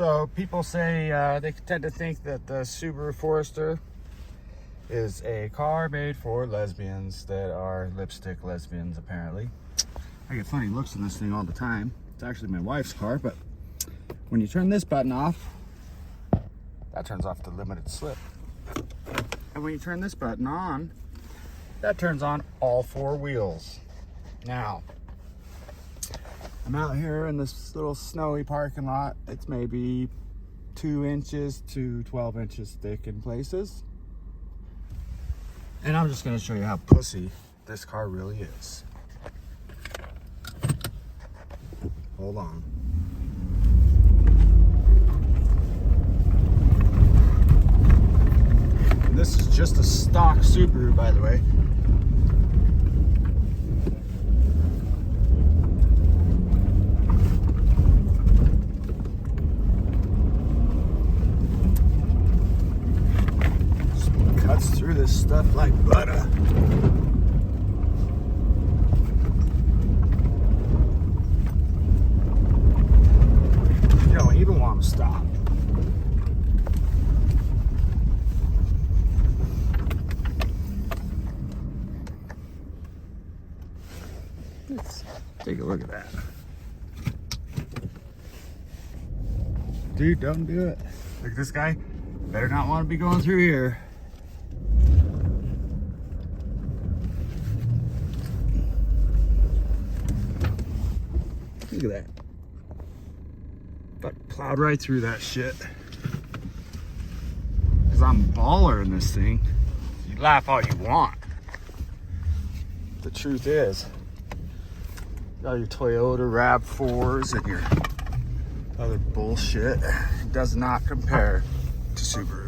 So people say they tend to think that the Subaru Forester is a car made for lesbians that are lipstick lesbians, apparently. I get funny looks in this thing all the time. It's actually my wife's car, but when you turn this button off, that turns off the limited slip. And when you turn this button on, that turns on all four wheels. Now, I'm out here in this little snowy parking lot. It's maybe 2 inches to 12 inches thick in places. And I'm just gonna show you how pussy this car really is. Hold on. And this is just a stock Subaru, by the way. Cuts through this stuff like butter. You don't even want to stop. Let's take a look at that. Dude, don't do it. Look at this guy. Better not want to be going through here. Look at that. But plowed right through that shit. Because I'm a baller in this thing. You laugh all you want. The truth is, all your Toyota RAV4s and your other bullshit does not compare to Subaru.